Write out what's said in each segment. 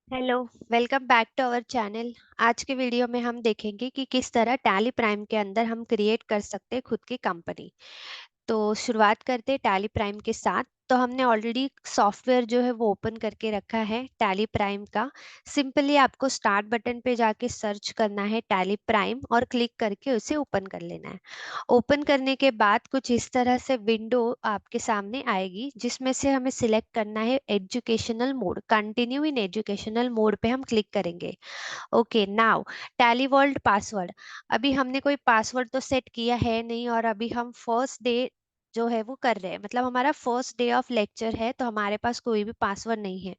Hello. Welcome back to our channel. आज के video में हम देखेंगे कि किस तरह टैली प्राइम के अंदर हम क्रिएट कर सकते हैं खुद की कंपनी। तो शुरुआत करते हैं टैली प्राइम के साथ। तो हमने ऑलरेडी सॉफ्टवेयर जो है वो ओपन करके रखा है टैली प्राइम का। सिंपली आपको स्टार्ट बटन पे जाके सर्च करना है टैली प्राइम और क्लिक करके उसे ओपन कर लेना है। ओपन करने के बाद कुछ इस तरह से विंडो आपके सामने आएगी जिसमें से हमें सिलेक्ट करना है educational mode. Continue in educational mode पे हम क्लिक करेंगे। Okay, now tally world password. अभी हमने कोई पासवर्ड तो सेट किया है नहीं, और अभी हम फर्स्ट डे जो है वो कर रहे हैं, मतलब हमारा फर्स्ट डे ऑफ लेक्चर है, तो हमारे पास कोई भी पासवर्ड नहीं है।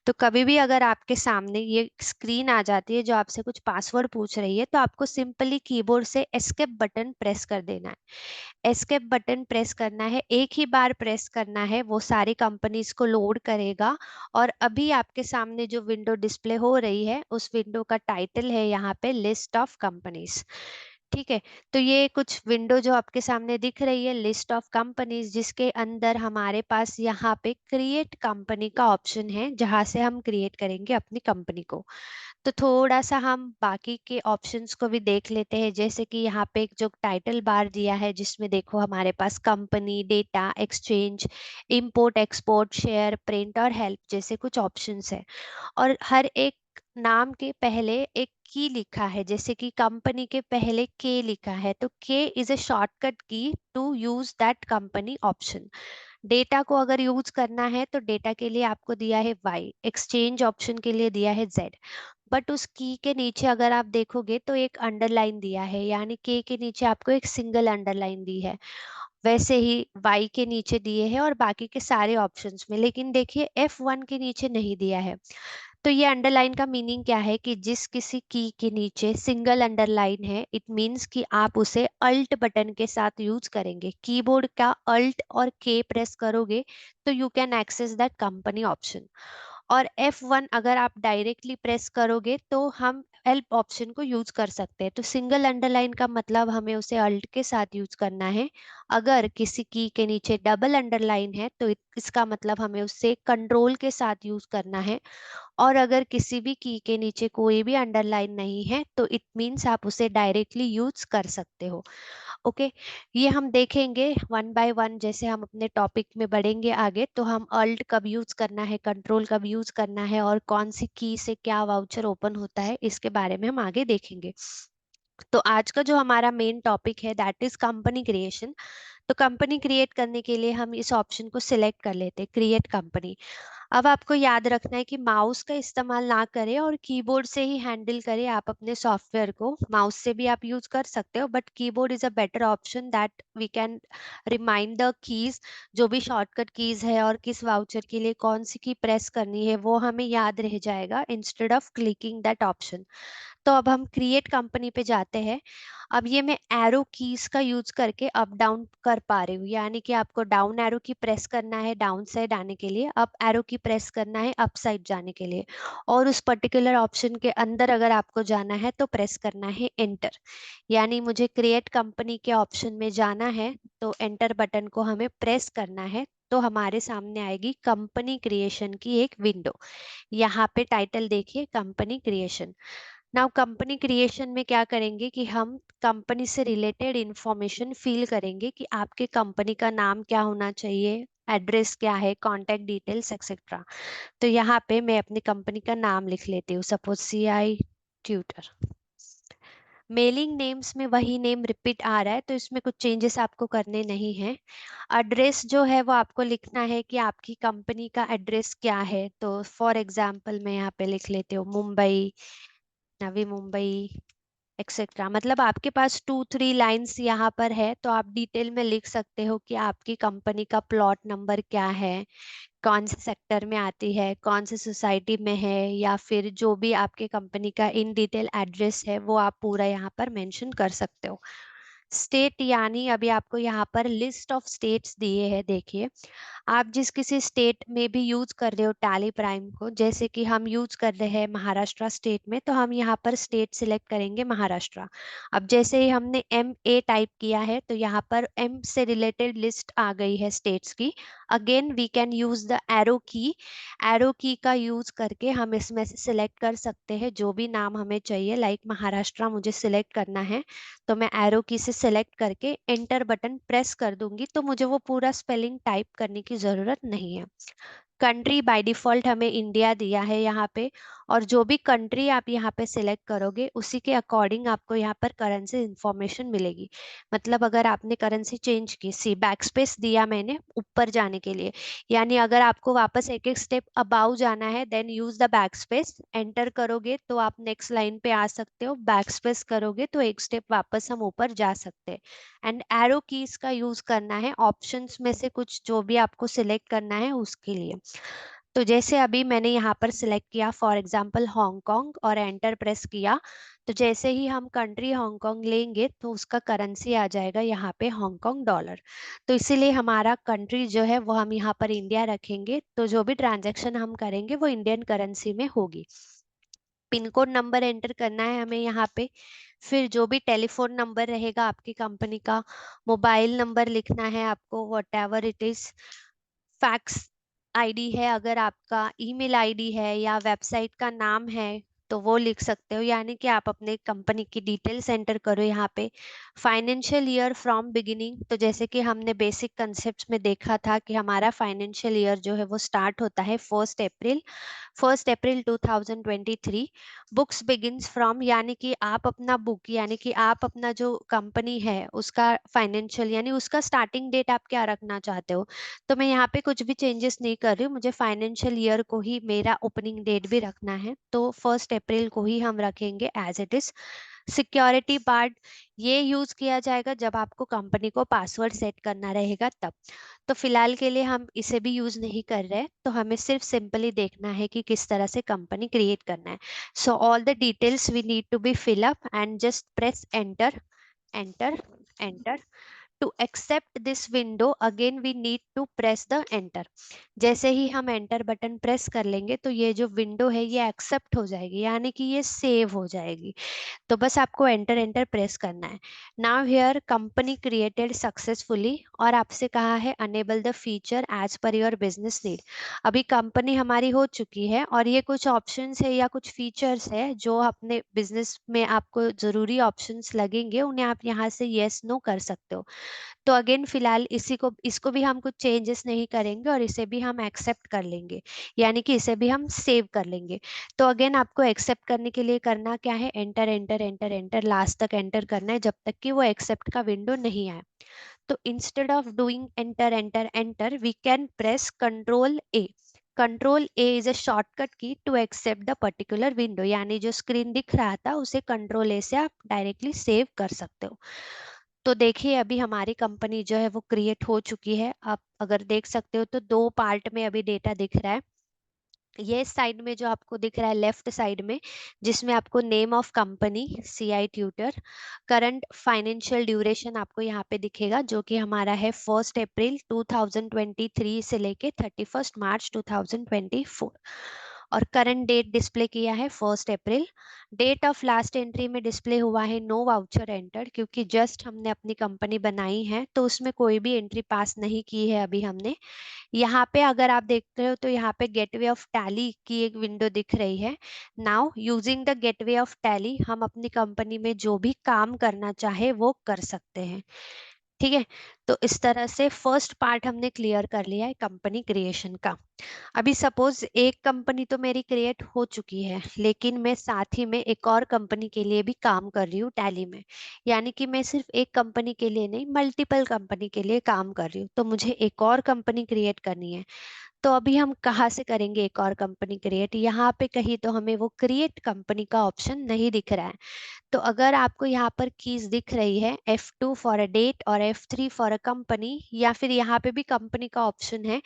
तो कभी भी अगर आपके सामने ये स्क्रीन आ जाती है जो आपसे कुछ पासवर्ड पूछ रही है, तो आपको सिंपली कीबोर्ड से एस्केप बटन प्रेस कर देना है। एस्केप बटन प्रेस करना है, एक ही बार प्रेस करना है, वो सारी कंपनीज को लोड करेगा। और अभी आपके सामने जो विंडो डिस्प्ले हो रही है उस विंडो का टाइटल है यहाँ पे लिस्ट ऑफ कंपनीज। ठीक है। तो ये कुछ विंडो जो आपके सामने दिख रही है लिस्ट ऑफ कंपनीज, जिसके अंदर हमारे पास यहाँ पे क्रिएट कंपनी का ऑप्शन है जहां से हम क्रिएट करेंगे अपनी कंपनी को। तो थोड़ा सा हम बाकी के ऑप्शंस को भी देख लेते हैं, जैसे कि यहाँ पे एक जो टाइटल बार दिया है जिसमें देखो हमारे पास company, data, exchange, import, export, share, print और हेल्प जैसे कुछ ऑप्शंस है। और हर एक नाम के पहले एक की लिखा है, जैसे कि कंपनी के पहले के लिखा है, तो K is a shortcut key to use that company option. Data को अगर यूज करना है तो डेटा के लिए आपको दिया है वाई, एक्सचेंज ऑप्शन के लिए दिया है जेड। बट उस की के नीचे अगर आप देखोगे तो एक अंडरलाइन दिया है, यानी के नीचे आपको एक सिंगल अंडरलाइन दी है। वैसे ही वाई के नीचे दिए हैं और बाकी के सारे ऑप्शंस में, लेकिन देखिए F1 के नीचे नहीं दिया है। तो ये अंडरलाइन का मीनिंग क्या है कि जिस किसी की के नीचे सिंगल अंडरलाइन है, इट मींस कि आप उसे अल्ट बटन के साथ यूज करेंगे। कीबोर्ड का अल्ट और के प्रेस करोगे तो you can access that company option. और F1 अगर आप डायरेक्टली प्रेस करोगे तो हम हेल्प ऑप्शन को यूज कर सकते हैं। तो सिंगल अंडरलाइन का मतलब हमें उसे अल्ट के साथ यूज करना है। अगर किसी की के नीचे डबल अंडरलाइन है तो इसका मतलब हमें उससे कंट्रोल के साथ यूज करना है। और अगर किसी भी की के नीचे कोई भी अंडरलाइन नहीं है तो इट मीन्स आप उसे डायरेक्टली यूज कर सकते हो। ओके। ये हम देखेंगे वन बाय वन, जैसे हम अपने टॉपिक में बढ़ेंगे आगे तो हम अल्ट कब यूज करना है, कंट्रोल कब यूज करना है, और कौन सी की से क्या वाउचर ओपन होता है, इसके बारे में हम आगे देखेंगे। तो आज का जो हमारा मेन टॉपिक है दैट इज कंपनी क्रिएशन। तो कंपनी क्रिएट करने के लिए हम इस ऑप्शन को सिलेक्ट कर लेते हैं, क्रिएट कंपनी। अब आपको याद रखना है कि माउस का इस्तेमाल ना करें और कीबोर्ड से ही हैंडल करें आप अपने सॉफ्टवेयर को। माउस से भी आप यूज कर सकते हो but keyboard is a better option that we can remind the keys, जो भी शॉर्टकट कीज है और किस वाउचर के लिए कौन सी की प्रेस करनी है वो हमें याद रह जाएगा instead of clicking that option. तो अब हम क्रिएट कंपनी पे जाते हैं। अब ये मैं एरो कीज का यूज करके अप डाउन कर पा रही हूँ, यानी कि आपको डाउन एरो की प्रेस करना है डाउन साइड आने के लिए, अप एरो की प्रेस करना है अप साइड जाने के लिए, और उस पर्टिकुलर ऑप्शन के अंदर अगर आपको जाना है तो प्रेस करना है एंटर। यानी मुझे क्रिएट कंपनी के ऑप्शन में जाना है तो एंटर बटन को हमें प्रेस करना है। तो हमारे सामने आएगी कंपनी क्रिएशन की एक विंडो। यहाँ पे टाइटल देखिए, company creation. Now company creation में क्या करेंगे कि हम कंपनी से रिलेटेड इंफॉर्मेशन फिल करेंगे कि आपके कंपनी का नाम क्या होना चाहिए, एड्रेस क्या है, कॉन्टैक्ट डिटेल्स एक्सेट्रा। तो यहाँ पे मैं अपनी कंपनी का नाम लिख लेती हूँ, suppose CI tutor. Mailing names में वही नेम रिपीट आ रहा है तो इसमें कुछ चेंजेस आपको करने नहीं है। एड्रेस जो है वो आपको लिखना है कि आपकी कंपनी का एड्रेस क्या है। तो फॉर एग्जांपल मैं यहाँ पे लिख लेती हूँ मुंबई, नवी मुंबई एक्सेट्रा। मतलब आपके पास 2-3 लाइंस यहाँ पर है तो आप डिटेल में लिख सकते हो कि आपकी कंपनी का प्लॉट नंबर क्या है, कौन से सेक्टर में आती है, कौन से सोसाइटी में है, या फिर जो भी आपके कंपनी का इन डिटेल एड्रेस है वो आप पूरा यहाँ पर मेंशन कर सकते हो। स्टेट यानी अभी आपको यहाँ पर लिस्ट ऑफ स्टेट्स दिए हैं, देखिए आप जिस किसी स्टेट में भी यूज कर रहे हो टैली प्राइम को, जैसे कि हम यूज कर रहे हैं महाराष्ट्र स्टेट में, तो हम यहाँ पर स्टेट सिलेक्ट करेंगे महाराष्ट्र। अब जैसे ही हमने MA टाइप किया है तो यहाँ पर M से रिलेटेड लिस्ट आ गई है स्टेट्स की। Again we can use the arrow key. Arrow key का यूज करके हम इसमें से सिलेक्ट कर सकते हैं जो भी नाम हमें चाहिए। लाइक महाराष्ट्र मुझे सिलेक्ट करना है, तो मैं एरो की से सिलेक्ट करके एंटर बटन प्रेस कर दूंगी, तो मुझे वो पूरा स्पेलिंग टाइप करने की जरूरत नहीं है। कंट्री बाय डिफॉल्ट हमें इंडिया दिया है यहाँ पे, और जो भी कंट्री आप यहाँ पे सिलेक्ट करोगे उसी के अकॉर्डिंग आपको यहाँ पर करेंसी इंफॉर्मेशन मिलेगी। मतलब अगर आपने करेंसी चेंज की, सी बैक स्पेस दिया मैंने ऊपर जाने के लिए, यानी अगर आपको वापस एक एक स्टेप अबाउ जाना है then use the back space. Enter करोगे तो आप नेक्स्ट लाइन पे आ सकते हो, बैक स्पेस करोगे तो एक स्टेप वापस हम ऊपर जा सकते हैं। एंड एरो कीज का यूज करना है ऑप्शंस में से कुछ जो भी आपको सिलेक्ट करना है उसके लिए। तो जैसे अभी मैंने यहाँ पर सिलेक्ट किया फॉर एग्जांपल हांगकांग और एंटर प्रेस किया, तो जैसे ही हम कंट्री हांगकांग लेंगे तो उसका करेंसी आ जाएगा यहाँ पे हांगकांग डॉलर। तो इसीलिए हमारा कंट्री जो है वो हम यहाँ पर इंडिया रखेंगे, तो जो भी ट्रांजैक्शन हम करेंगे वो इंडियन करेंसी में होगी। पिन कोड नंबर एंटर करना है हमें यहाँ पे। फिर जो भी टेलीफोन नंबर रहेगा आपकी कंपनी का, मोबाइल नंबर लिखना है आपको, what ever it is. Fax ID है अगर आपका, ईमेल आईडी है या वेबसाइट का नाम है तो वो लिख सकते हो, यानी कि आप अपने कंपनी की डिटेल्स एंटर करो यहाँ पे। फाइनेंशियल ईयर फ्रॉम बिगिनिंग, तो जैसे कि हमने बेसिक कंसेप्ट में देखा था कि हमारा फाइनेंशियल ईयर जो है वो स्टार्ट होता है 1 अप्रैल, 1 अप्रैल 2023। बुक्स बिगिंस फ्रॉम, यानी कि आप अपना बुक, यानी कि आप अपना जो कंपनी है उसका फाइनेंशियल यानी उसका स्टार्टिंग डेट आप क्या रखना चाहते हो। तो मैं यहाँ पे कुछ भी चेंजेस नहीं कर रही हूँ, मुझे फाइनेंशियल ईयर को ही मेरा ओपनिंग डेट भी रखना है, तो 1 अप्रैल को ही हम रखेंगे as it is. Security part ये यूज किया जाएगा जब आपको कंपनी को पासवर्ड सेट करना रहेगा तब। तो फिलहाल के लिए हम इसे भी यूज नहीं कर रहे, तो हमें सिर्फ सिंपली देखना है कि किस तरह से कंपनी क्रिएट करना है। So all the details we need to be fill up and just press enter, enter, enter. To accept this window again we need to press the enter. जैसे ही हम एंटर बटन प्रेस कर लेंगे तो ये जो विंडो है ये एक्सेप्ट हो जाएगी, यानी कि ये सेव हो जाएगी। तो बस आपको एंटर एंटर प्रेस करना है। Now here company created successfully, और आपसे कहा है enable the feature as per your business need. अभी कंपनी हमारी हो चुकी है और ये कुछ ऑप्शंस है या कुछ फीचर्स है जो अपने बिजनेस में आपको जरूरी ऑप्शंस लगेंगे, उन्हें आप यहाँ से यस नो कर सकते हो। तो अगेन फिलहाल इसी को इसको भी हम कुछ चेंजेस नहीं करेंगे और इसे भी हम एक्सेप्ट कर लेंगे, यानी कि इसे भी हम सेव कर लेंगे। तो अगेन आपको एक्सेप्ट करने के लिए करना क्या है, enter, enter, enter, enter, last तक एंटर करना है जब तक कि वो एक्सेप्ट का विंडो नहीं आए। तो instead of doing enter, enter, enter, we can press control A। Control A is a shortcut key to accept the particular window, यानी जो स्क्रीन दिख रहा था उसे कंट्रोल A से आप डायरेक्टली सेव कर सकते हो। तो देखिए अभी हमारी कंपनी जो है वो क्रिएट हो चुकी है। आप अगर देख सकते हो तो दो पार्ट में अभी डेटा दिख रहा है। ये साइड में जो आपको दिख रहा है लेफ्ट साइड में, जिसमें आपको name of company CI tutor, current financial duration आपको यहाँ पे दिखेगा जो कि हमारा है 1 अप्रैल 2023 से लेके 31 मार्च 2024, और करंट डेट डिस्प्ले किया है 1 अप्रैल। डेट ऑफ लास्ट एंट्री में डिस्प्ले हुआ है नो वाउचर एंटर, क्योंकि जस्ट हमने अपनी कंपनी बनाई है तो उसमें कोई भी एंट्री पास नहीं की है अभी हमने। यहाँ पे अगर आप देख रहे हो तो यहाँ पे गेटवे ऑफ टैली की एक विंडो दिख रही है। Now using the gateway of tally हम अपनी कंपनी में जो भी काम करना चाहे वो कर सकते हैं। ठीक है, तो इस तरह से फर्स्ट पार्ट हमने क्लियर कर लिया है कंपनी क्रिएशन का। अभी सपोज एक कंपनी तो मेरी क्रिएट हो चुकी है, लेकिन मैं साथ ही में एक और कंपनी के लिए भी काम कर रही हूँ टैली में, यानी कि मैं सिर्फ एक कंपनी के लिए नहीं मल्टीपल कंपनी के लिए काम कर रही हूँ, तो मुझे एक और कंपनी क्रिएट करनी है। तो अभी हम कहाँ से करेंगे एक और कंपनी क्रिएट, यहाँ पे कहीं तो हमें वो क्रिएट कंपनी का ऑप्शन नहीं दिख रहा है। तो अगर आपको यहाँ पर कीज दिख रही है F2 फॉर अ डेट और F3 फॉर अ कंपनी, या फिर यहाँ पे भी कंपनी का ऑप्शन है,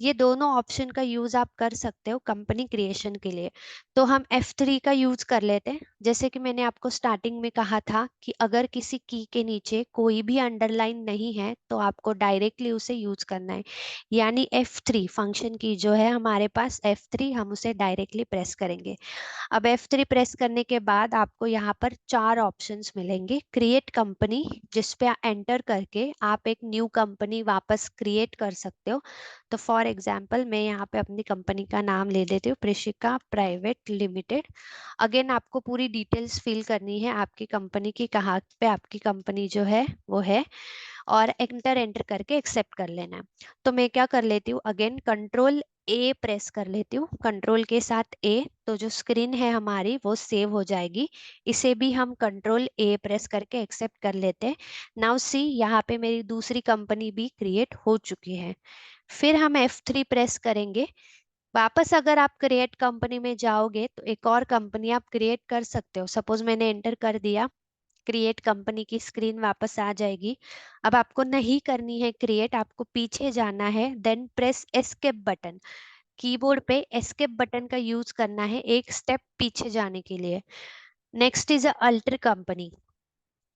ये दोनों ऑप्शन का यूज आप कर सकते हो कंपनी क्रिएशन के लिए। तो हम F3 का यूज कर लेते हैं। जैसे कि मैंने आपको स्टार्टिंग में कहा था कि अगर किसी की के नीचे कोई भी अंडरलाइन नहीं है तो आपको डायरेक्टली उसे यूज करना है, यानी F3 फंक्शन की जो है हमारे पास F3, हम उसे डायरेक्टली प्रेस करेंगे। अब F3 प्रेस करने के बाद आपको यहाँ पर चार ऑप्शंस मिलेंगे। क्रिएट कंपनी, जिस पे एंटर करके आप एक न्यू कंपनी वापस क्रिएट कर सकते हो। तो फॉर एग्जांपल मैं यहाँ पे अपनी कंपनी का नाम ले देती हूँ, प्रिशिका प्राइवेट लिमिटेड। अगेन आपको पूरी डिटेल्स फिल करनी है आपकी कंपनी की, कहाँ पे आपकी कंपनी जो है वो है, और एंटर एंटर करके एक्सेप्ट कर लेना है। तो मैं क्या कर लेती हूँ, अगेन कंट्रोल ए प्रेस कर लेती हूँ, कंट्रोल के साथ ए, तो जो स्क्रीन है हमारी वो सेव हो जाएगी। इसे भी हम कंट्रोल ए प्रेस करके एक्सेप्ट कर लेते हैं। नाउ सी, यहाँ पे मेरी दूसरी कंपनी भी क्रिएट हो चुकी है। फिर हम F3 प्रेस करेंगे। वापस अगर आप क्रिएट कंपनी में जाओगे तो एक और कंपनी आप क्रिएट कर सकते हो। सपोज मैंने एंटर कर दिया, क्रिएट कंपनी की स्क्रीन वापस आ जाएगी। अब आपको नहीं करनी है क्रिएट, आपको पीछे जाना है, then press escape button. Keyboard पे एस्केप बटन का यूज करना है एक स्टेप पीछे जाने के लिए। Next is alter company.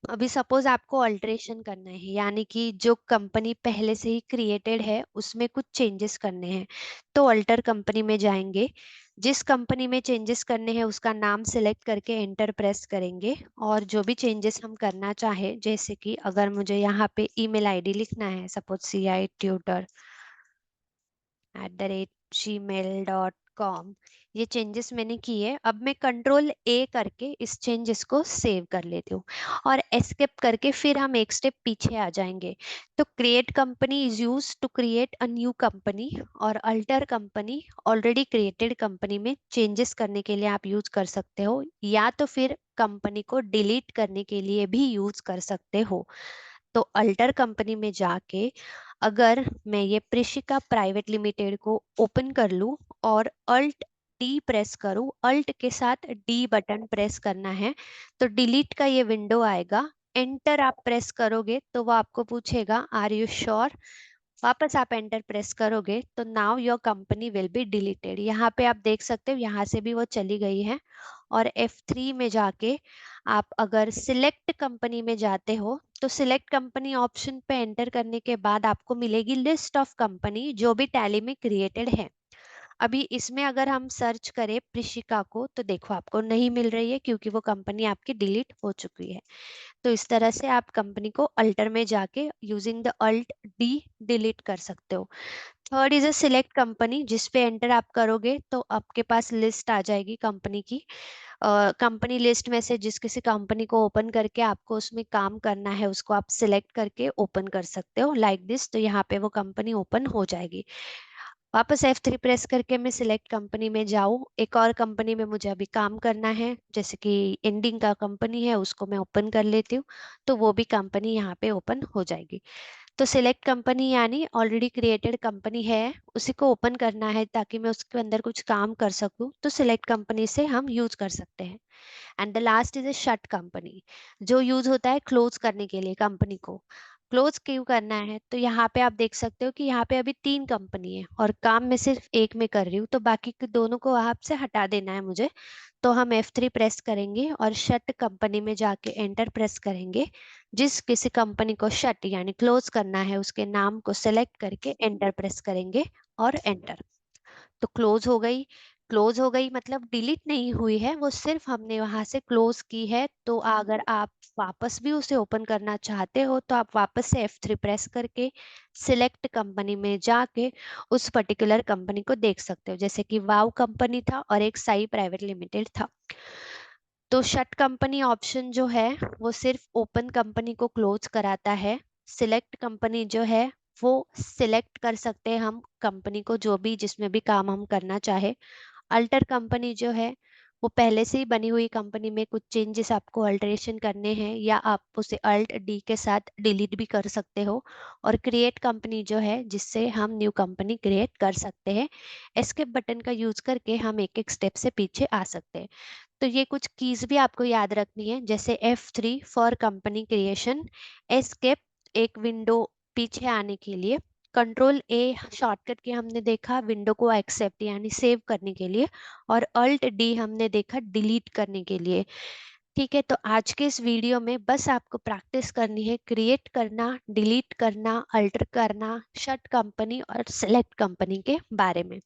अभी सपोज आपको अल्टरेशन करना है, यानी कि जो कंपनी पहले से ही क्रिएटेड है उसमें कुछ चेंजेस करने हैं, तो अल्टर कंपनी में जाएंगे। जिस कंपनी में चेंजेस करने हैं उसका नाम सिलेक्ट करके एंटर प्रेस करेंगे, और जो भी चेंजेस हम करना चाहे, जैसे कि अगर मुझे यहाँ पे ईमेल आईडी लिखना है, सपोज CItutor@gmail.com, ये चेंजेस मैंने किए। अब मैं कंट्रोल ए करके इस चेंजेस को सेव कर लेती हूँ और एस्केप करके फिर हम एक स्टेप पीछे आ जाएंगे। तो create company is use to create a new company, और alter company already created company में चेंजेस करने के लिए आप यूज कर सकते हो, या तो फिर कंपनी को डिलीट करने के लिए भी यूज कर सकते हो। तो अल्टर कंपनी में जाके अगर मैं ये प्रिशिका प्राइवेट लिमिटेड को ओपन कर लूं और अल्ट डी प्रेस करूं, अल्ट के साथ डी बटन प्रेस करना है, तो डिलीट का ये विंडो आएगा। एंटर आप प्रेस करोगे तो वो आपको पूछेगा आर यू श्योर। वापस आप एंटर प्रेस करोगे तो now your company will be deleted. यहाँ पे आप देख सकते हो यहाँ से भी वो चली गई है। और F3 में जाके आप अगर सिलेक्ट कंपनी में जाते हो तो सिलेक्ट कंपनी ऑप्शन पे एंटर करने के बाद आपको मिलेगी लिस्ट ऑफ कंपनी जो भी टैली में क्रिएटेड है। अभी इसमें अगर हम सर्च करें प्रिशिका को तो देखो आपको नहीं मिल रही है, क्योंकि वो कंपनी आपकी डिलीट हो चुकी है। तो इस तरह से आप कंपनी को अल्टर में जाके using the alt D delete कर सकते हो। Third is a select company, जिस पे एंटर आप करोगे तो आपके पास लिस्ट आ जाएगी कंपनी की। कंपनी लिस्ट में से जिस किसी कंपनी को ओपन करके आपको उसमें काम करना है उसको आप सिलेक्ट करके ओपन कर सकते हो लाइक दिस। तो यहाँ पे वो कंपनी ओपन हो जाएगी। वापस F3 प्रेस करके मैं सिलेक्ट कंपनी में जाऊँ, एक और कंपनी में मुझे अभी काम करना है, जैसे कि एंडिंग का कंपनी है उसको मैं ओपन कर लेती हूँ, तो वो भी कंपनी यहाँ पे ओपन हो जाएगी। तो सिलेक्ट कंपनी यानी ऑलरेडी क्रिएटेड कंपनी है उसी को ओपन करना है ताकि मैं उसके अंदर कुछ काम कर सकूं, तो सिलेक्ट कंपनी से हम यूज कर सकते हैं। And the last is a shut company, जो यूज होता है क्लोज करने के लिए। कंपनी को क्लोज क्यों करना है, तो यहाँ पे आप देख सकते हो कि यहाँ पे अभी तीन कंपनी है और काम मैं सिर्फ एक में कर रही हूँ, तो बाकी के दोनों को आपसे हटा देना है मुझे। तो हम F3 प्रेस करेंगे और शट कंपनी में जाके एंटर प्रेस करेंगे। जिस किसी कंपनी को शट यानी क्लोज करना है उसके नाम को सिलेक्ट करके एंटर प्रेस करेंगे और एंटर। तो क्लोज हो गई। क्लोज हो गई मतलब डिलीट नहीं हुई है, वो सिर्फ हमने वहां से क्लोज की है। तो अगर आप वापस भी उसे ओपन करना चाहते हो तो आप वापस से F3 प्रेस करके सिलेक्ट कंपनी में जाके उस पर्टिकुलर कंपनी को देख सकते हो, जैसे कि वाव कंपनी था और एक साई प्राइवेट लिमिटेड था। तो शट कंपनी ऑप्शन जो है वो सिर्फ ओपन कंपनी को क्लोज कराता है। सिलेक्ट कंपनी जो है वो सिलेक्ट कर सकते हैं हम कंपनी को जो भी जिसमें भी काम हम करना चाहे। अल्टर कंपनी जो है वो पहले से ही बनी हुई कंपनी में कुछ चेंजेस आपको अल्टरेशन करने हैं या आप उसे अल्ट डी के साथ डिलीट भी कर सकते हो। और क्रिएट कंपनी जो है जिससे हम न्यू कंपनी क्रिएट कर सकते हैं। एस्केप बटन का यूज करके हम एक एक स्टेप से पीछे आ सकते हैं। तो ये कुछ कीज भी आपको याद रखनी है, जैसे F3 for company creation, escape एक विंडो पीछे आने के लिए, कंट्रोल ए शॉर्टकट की हमने देखा विंडो को एक्सेप्ट यानी सेव करने के लिए, और अल्ट डी हमने देखा डिलीट करने के लिए। ठीक है, तो आज के इस वीडियो में बस आपको प्रैक्टिस करनी है क्रिएट करना, डिलीट करना, अल्टर करना, शट कंपनी और सेलेक्ट कंपनी के बारे में।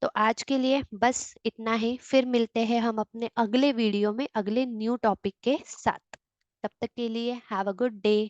तो आज के लिए बस इतना ही, फिर मिलते हैं हम अपने अगले वीडियो में अगले न्यू टॉपिक के साथ। तब तक के लिए हैव अ गुड डे।